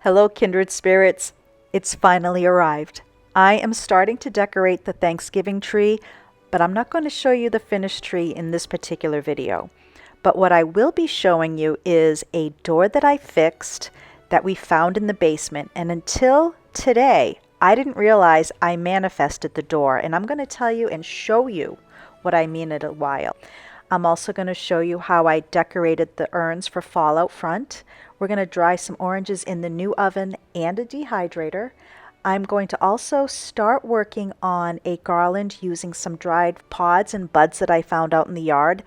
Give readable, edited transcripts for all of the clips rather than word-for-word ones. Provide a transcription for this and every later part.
Hello, kindred spirits. It's finally arrived. I am starting to decorate the Thanksgiving tree, but I'm not going to show you the finished tree in this particular video. But what I will be showing you is a door that I fixed that we found in the basement. And until today, I didn't realize I manifested the door. And I'm going to tell you and show you what I mean in a while. I'm also going to show you how I decorated the urns for fall out front. We're going to dry some oranges in the new oven and a dehydrator. I'm going to also start working on a garland using some dried pods and buds that I found out in the yard.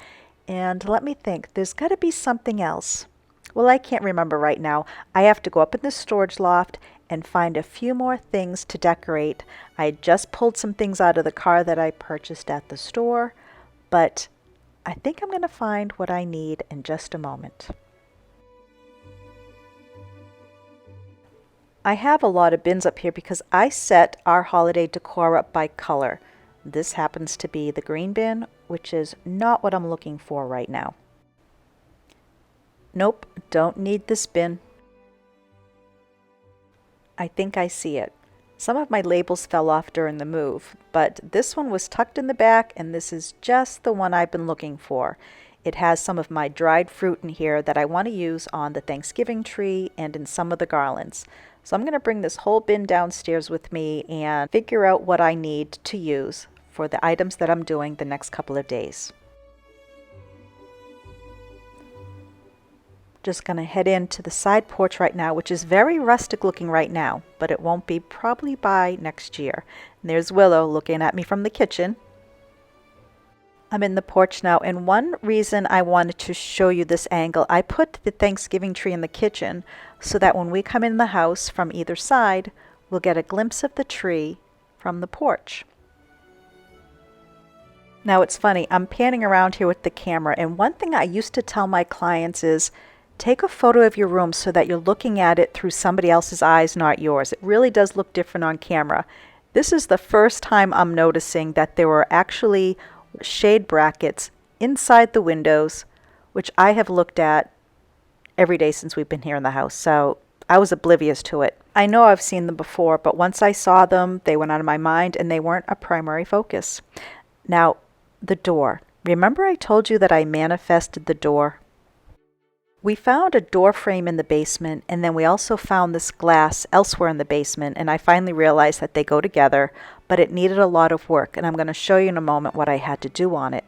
And let me think, there's got to be something else. Well, I can't remember right now. I have to go up in the storage loft and find a few more things to decorate. I just pulled some things out of the car that I purchased at the store, but I think I'm going to find what I need in just a moment. I have a lot of bins up here because I set our holiday decor up by color. This happens to be the green bin, which is not what I'm looking for right now. Nope, don't need this bin. I think I see it. Some of my labels fell off during the move, but this one was tucked in the back, and this is just the one I've been looking for. It has some of my dried fruit in here that I want to use on the Thanksgiving tree and in some of the garlands. So I'm going to bring this whole bin downstairs with me and figure out what I need to use for the items that I'm doing the next couple of days. Just going to head into the side porch right now, which is very rustic looking right now, but it won't be probably by next year. And there's Willow looking at me from the kitchen. I'm in the porch now, and one reason I wanted to show you this angle, I put the Thanksgiving tree in the kitchen so that when we come in the house from either side, we'll get a glimpse of the tree from the porch. Now it's funny, I'm panning around here with the camera, and one thing I used to tell my clients is, take a photo of your room so that you're looking at it through somebody else's eyes, not yours. It really does look different on camera. This is the first time I'm noticing that there were actually shade brackets inside the windows, which I have looked at every day since we've been here in the house. So I was oblivious to it. I know I've seen them before, but once I saw them, they went out of my mind and they weren't a primary focus. Now, the door. Remember I told you that I manifested the door? We found a door frame in the basement, and then we also found this glass elsewhere in the basement, and I finally realized that they go together, but it needed a lot of work, and I'm going to show you in a moment what I had to do on it.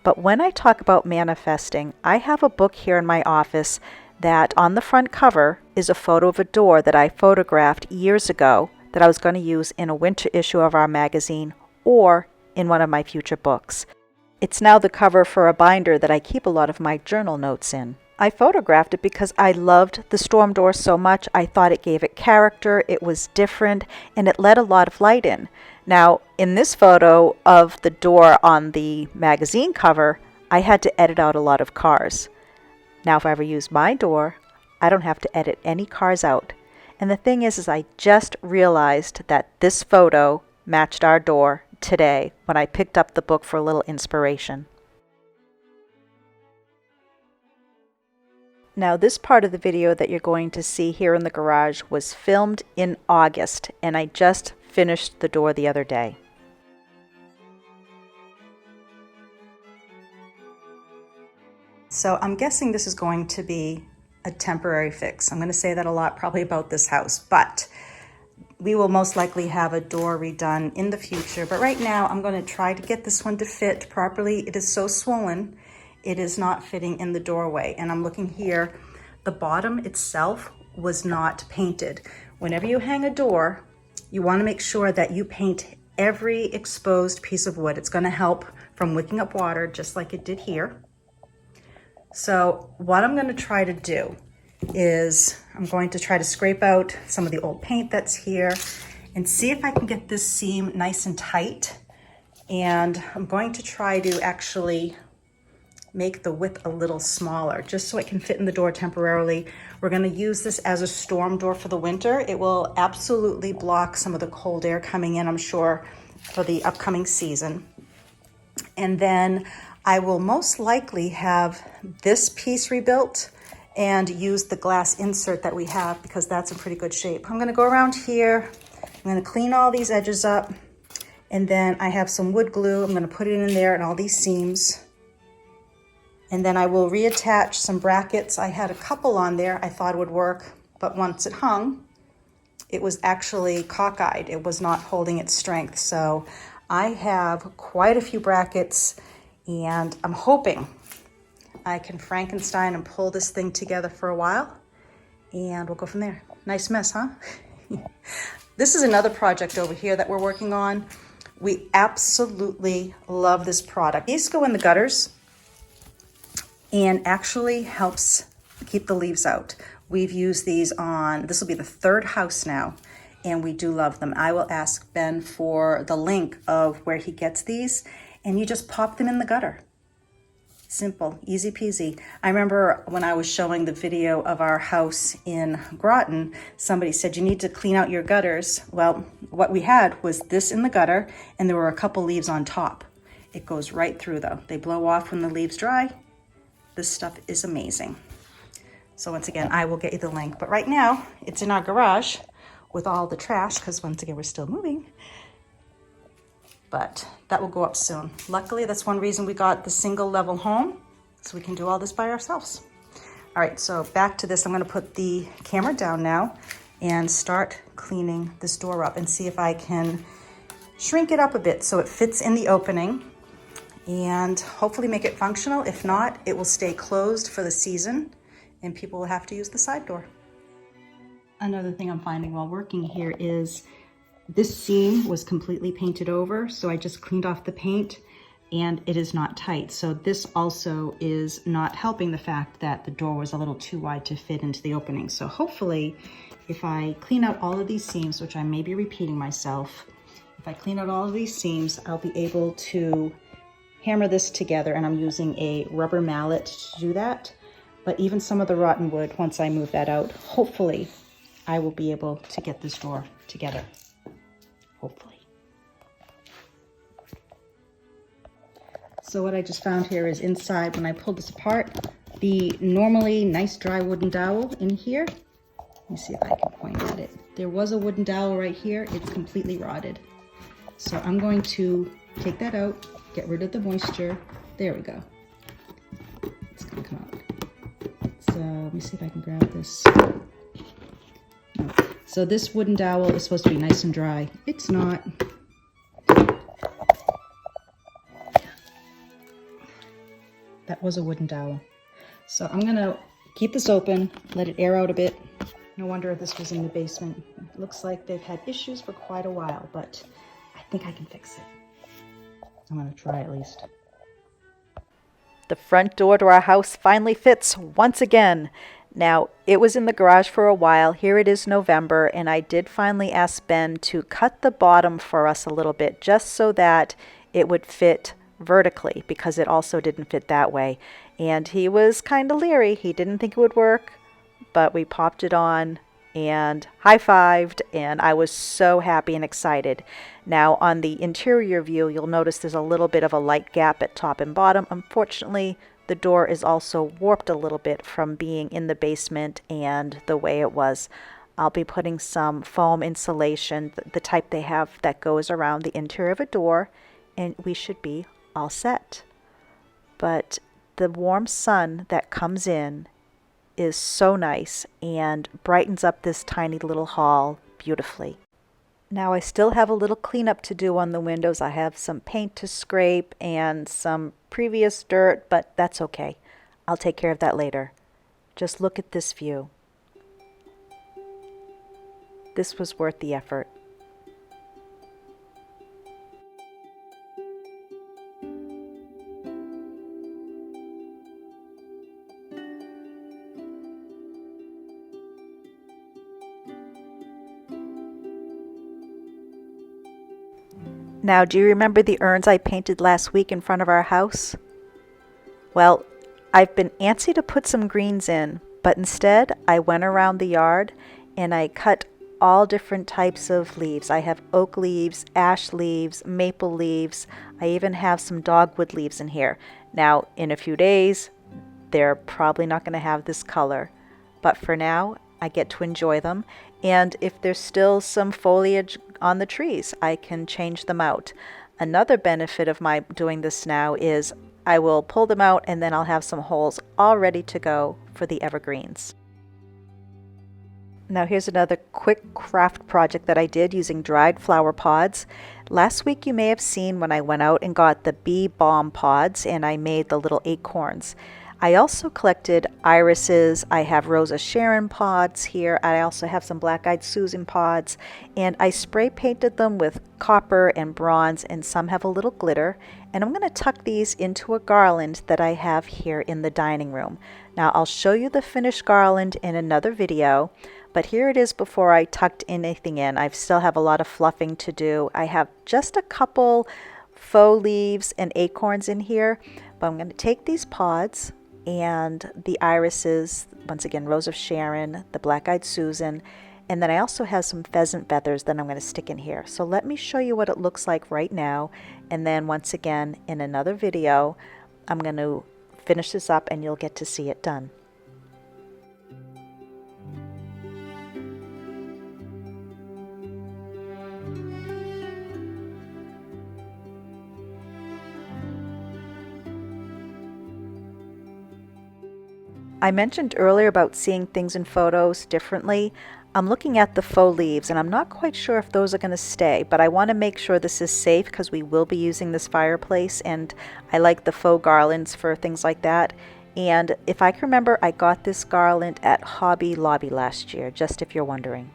But when I talk about manifesting, I have a book here in my office that on the front cover is a photo of a door that I photographed years ago that I was going to use in a winter issue of our magazine or in one of my future books. It's now the cover for a binder that I keep a lot of my journal notes in. I photographed it because I loved the storm door so much. I thought it gave it character, it was different, and it let a lot of light in. Now, in this photo of the door on the magazine cover, I had to edit out a lot of cars. Now, if I ever use my door, I don't have to edit any cars out. And the thing is I just realized that this photo matched our door today when I picked up the book for a little inspiration. Now, this part of the video that you're going to see here in the garage was filmed in August, and I just finished the door the other day. So I'm guessing this is going to be a temporary fix. I'm going to say that a lot probably about this house, but we will most likely have a door redone in the future. But right now I'm going to try to get this one to fit properly. It is so swollen. It is not fitting in the doorway. And I'm looking here, the bottom itself was not painted. Whenever you hang a door, you want to make sure that you paint every exposed piece of wood. It's going to help from wicking up water just like it did here. So what I'm going to try to do is I'm going to try to scrape out some of the old paint that's here and see if I can get this seam nice and tight. And I'm going to try to actually make the width a little smaller just so it can fit in the door temporarily. We're going to use this as a storm door for the winter. It will absolutely block some of the cold air coming in, I'm sure, for the upcoming season. And then I will most likely have this piece rebuilt and use the glass insert that we have because that's in pretty good shape. I'm gonna go around here. I'm gonna clean all these edges up, and then I have some wood glue. I'm gonna put it in there and all these seams. And then I will reattach some brackets. I had a couple on there I thought would work, but once it hung, it was actually cockeyed. It was not holding its strength. So I have quite a few brackets, and I'm hoping I can Frankenstein and pull this thing together for a while, and we'll go from there. Nice mess, huh? This is another project over here that we're working on. We absolutely love this product. These go in the gutters and actually helps keep the leaves out. We've used these on, this will be the third house now, and we do love them. I will ask Ben for the link of where he gets these, and you just pop them in the gutter. Simple, easy peasy. I remember when I was showing the video of our house in Groton, somebody said, you need to clean out your gutters. Well, what we had was this in the gutter, and there were a couple leaves on top. It goes right through though. They blow off when the leaves dry. This stuff is amazing. So once again, I will get you the link. But right now, it's in our garage with all the trash, because once again, we're still moving. But that will go up soon. Luckily, that's one reason we got the single level home, so we can do all this by ourselves. All right, so back to this. I'm gonna put the camera down now and start cleaning this door up and see if I can shrink it up a bit so it fits in the opening and hopefully make it functional. If not, it will stay closed for the season and people will have to use the side door. Another thing I'm finding while working here is this seam was completely painted over, so I just cleaned off the paint and it is not tight. So this also is not helping the fact that the door was a little too wide to fit into the opening. So hopefully if I clean out all of these seams, which I may be repeating myself, if I clean out all of these seams, I'll be able to hammer this together, and I'm using a rubber mallet to do that. But even some of the rotten wood, once I move that out, hopefully I will be able to get this door together. Hopefully. So what I just found here is inside, when I pulled this apart, the normally nice dry wooden dowel in here. Let me see if I can point at it. There was a wooden dowel right here. It's completely rotted. So I'm going to take that out, get rid of the moisture. There we go. It's gonna come out. So let me see if I can grab this. No. So this wooden dowel is supposed to be nice and dry. It's not. That was a wooden dowel. So I'm gonna keep this open, let it air out a bit. No wonder this was in the basement. It looks like they've had issues for quite a while, but I think I can fix it. I'm gonna try at least. The front door to our house finally fits once again. Now, it was in the garage for a while. Here it is November, and I did finally ask Ben to cut the bottom for us a little bit, just so that it would fit vertically, because it also didn't fit that way. And he was kind of leery. He didn't think it would work, but we popped it on and high-fived, and I was so happy and excited. Now, on the interior view, you'll notice there's a little bit of a light gap at top and bottom. Unfortunately, the door is also warped a little bit from being in the basement and the way it was. I'll be putting some foam insulation, the type they have that goes around the interior of a door, and we should be all set. But the warm sun that comes in is so nice and brightens up this tiny little hall beautifully. Now I still have a little cleanup to do on the windows. I have some paint to scrape and some previous dirt, but that's okay. I'll take care of that later. Just look at this view. This was worth the effort. Now, do you remember the urns I painted last week in front of our house? Well, I've been antsy to put some greens in, but instead I went around the yard and I cut all different types of leaves. I have oak leaves, ash leaves, maple leaves. I even have some dogwood leaves in here. Now, in a few days, They're probably not going to have this color, but for now I get to enjoy them. And if there's still some foliage on the trees, I can change them out. Another benefit of my doing this now is I will pull them out and then I'll have some holes all ready to go for the evergreens. Now here's another quick craft project that I did using dried flower pods. Last week you may have seen when I went out and got the bee balm pods and I made the little acorns. I also collected irises. I have Rosa Sharon pods here. I also have some black-eyed Susan pods, and I spray painted them with copper and bronze, and some have a little glitter. And I'm going to tuck these into a garland that I have here in the dining room. Now I'll show you the finished garland in another video, but here it is before I tucked anything in. I still have a lot of fluffing to do. I have just a couple faux leaves and acorns in here, but I'm going to take these pods and the irises, once again Rose of Sharon, the black-eyed Susan, and then I also have some pheasant feathers that I'm going to stick in here. So let me show you what it looks like right now, and then once again in another video I'm going to finish this up and you'll get to see it done. I mentioned earlier about seeing things in photos differently. I'm looking at the faux leaves and I'm not quite sure if those are going to stay, but I want to make sure this is safe because we will be using this fireplace, and I like the faux garlands for things like that. And if I can remember, I got this garland at Hobby Lobby last year, just if you're wondering.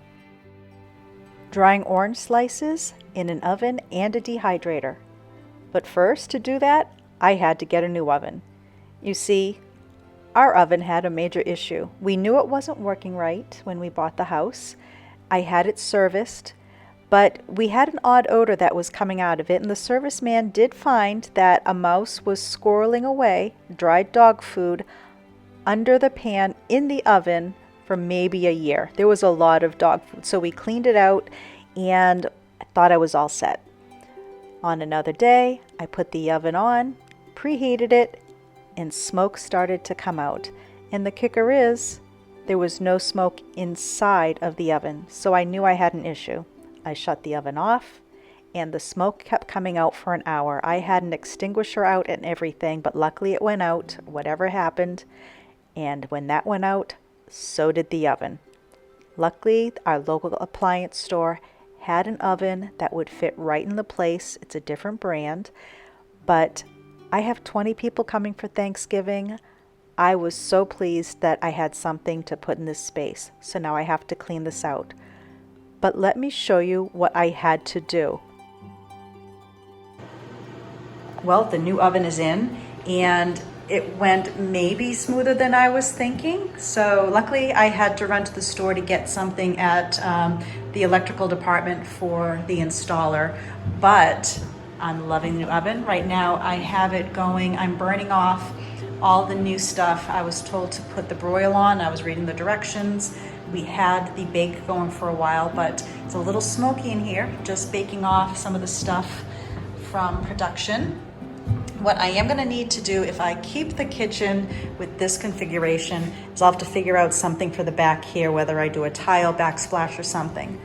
Drying orange slices in an oven and a dehydrator. But first, to do that, I had to get a new oven. You see, our oven had a major issue. We knew it wasn't working right when we bought the house. I had it serviced, but we had an odd odor that was coming out of it, and the serviceman did find that a mouse was squirreling away dried dog food under the pan in the oven for maybe a year. There was a lot of dog food, so we cleaned it out and I thought I was all set. On another day, I put the oven on, preheated it, and smoke started to come out. And the kicker is, there was no smoke inside of the oven, so I knew I had an issue. I shut the oven off, and the smoke kept coming out for an hour. I had an extinguisher out and everything, but luckily it went out, whatever happened. And when that went out, so did the oven. Luckily, our local appliance store had an oven that would fit right in the place. It's a different brand, but I have 20 people coming for Thanksgiving. I was so pleased that I had something to put in this space. So now I have to clean this out. But let me show you what I had to do. Well, the new oven is in and it went maybe smoother than I was thinking. So luckily I had to run to the store to get something at the electrical department for the installer. But I'm loving the new oven. Right now I have it going. I'm burning off all the new stuff. I was told to put the broil on. I was reading the directions. We had the bake going for a while, but it's a little smoky in here, just baking off some of the stuff from production. What I am gonna need to do if I keep the kitchen with this configuration is I'll have to figure out something for the back here, whether I do a tile backsplash or something.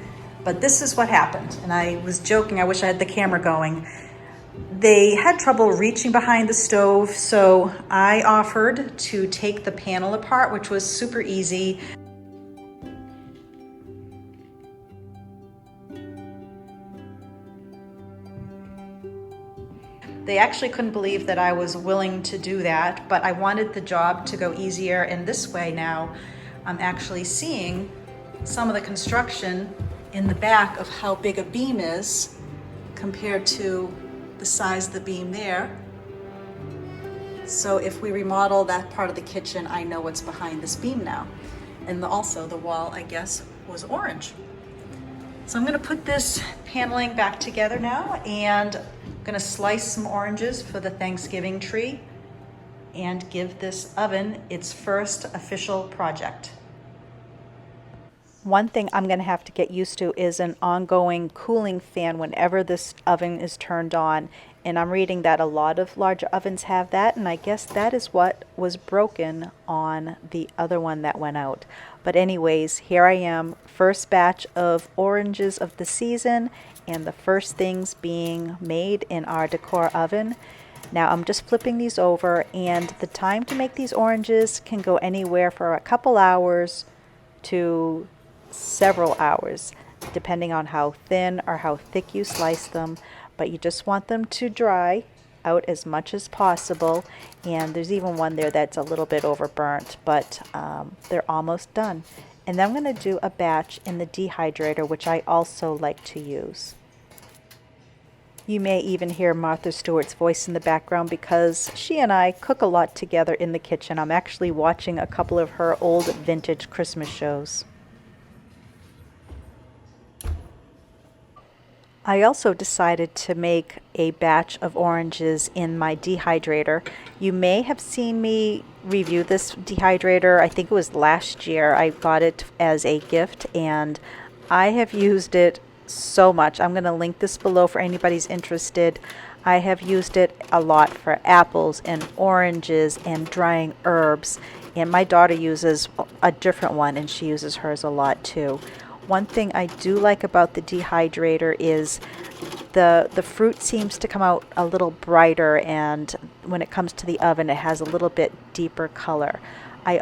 But this is what happened. And I was joking, I wish I had the camera going. They had trouble reaching behind the stove, so I offered to take the panel apart, which was super easy. They actually couldn't believe that I was willing to do that, but I wanted the job to go easier, and this way now I'm actually seeing some of the construction in the back of how big a beam is compared to the size of the beam there. So if we remodel that part of the kitchen, I know what's behind this beam now. And also the wall, I guess, was orange. So I'm gonna put this paneling back together now, and I'm gonna slice some oranges for the Thanksgiving tree and give this oven its first official project. One thing I'm going to have to get used to is an ongoing cooling fan whenever this oven is turned on. And I'm reading that a lot of larger ovens have that, and I guess that is what was broken on the other one that went out. But anyways, here I am, first batch of oranges of the season, and the first things being made in our decor oven. Now I'm just flipping these over, and the time to make these oranges can go anywhere for a couple hours to several hours, depending on how thin or how thick you slice them. But you just want them to dry out as much as possible. And there's even one there that's a little bit overburnt, but they're almost done. And then I'm going to do a batch in the dehydrator, which I also like to use. You may even hear Martha Stewart's voice in the background because she and I cook a lot together in the kitchen. I'm actually watching a couple of her old vintage Christmas shows. I also decided to make a batch of oranges in my dehydrator. You may have seen me review this dehydrator. I think it was last year. I got it as a gift and I have used it so much. I'm going to link this below for anybody's interested. I have used it a lot for apples and oranges and drying herbs. And my daughter uses a different one and she uses hers a lot too. One thing I do like about the dehydrator is the fruit seems to come out a little brighter, and when it comes to the oven it has a little bit deeper color. I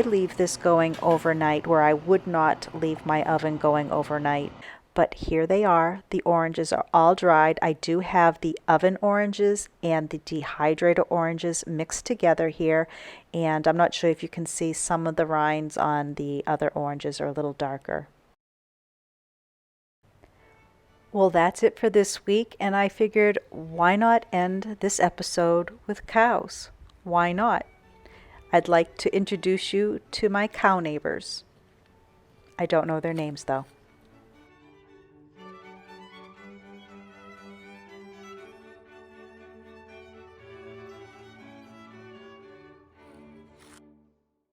leave this going overnight where I would not leave my oven going overnight. But here they are. The oranges are all dried. I do have the oven oranges and the dehydrator oranges mixed together here. And I'm not sure if you can see some of the rinds on the other oranges are a little darker. Well, that's it for this week. And I figured, why not end this episode with cows? Why not? I'd like to introduce you to my cow neighbors. I don't know their names though.